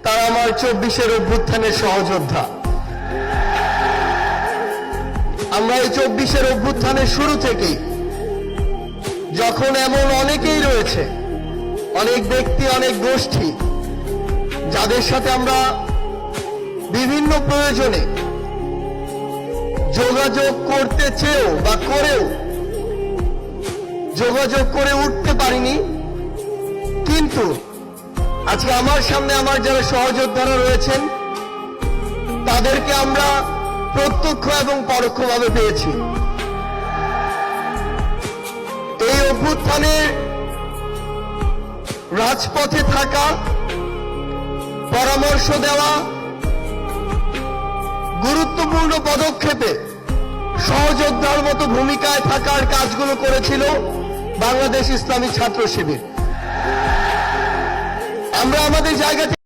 তারা আমার 24-এর অভ্যুত্থানের সহযোদ্ধা। আমরা এই 24-এর অভ্যুত্থানের শুরু থেকেই, যখন এমন অনেকেই রয়েছে, অনেক ব্যক্তি, অনেক গোষ্ঠী, যাদের সাথে আমরা বিভিন্ন প্রয়োজনে যোগাযোগ করতে চেয়েও বা করেও যোগাযোগ করে উঠতে পারিনি, কিন্তু আজকে আমার সামনে আমার যারা সহযোদ্ধারা রয়েছেন তাদেরকে আমরা প্রত্যক্ষ এবং পরোক্ষভাবে পেয়েছি। এই অভ্যুত্থানের রাজপথে থাকা, পরামর্শ দেওয়া, গুরুত্বপূর্ণ পদক্ষেপে সহযোদ্ধার মতো ভূমিকায় থাকার কাজগুলো করেছিল বাংলাদেশ ইসলামী ছাত্র শিবির। আমরা আমাদের জায়গা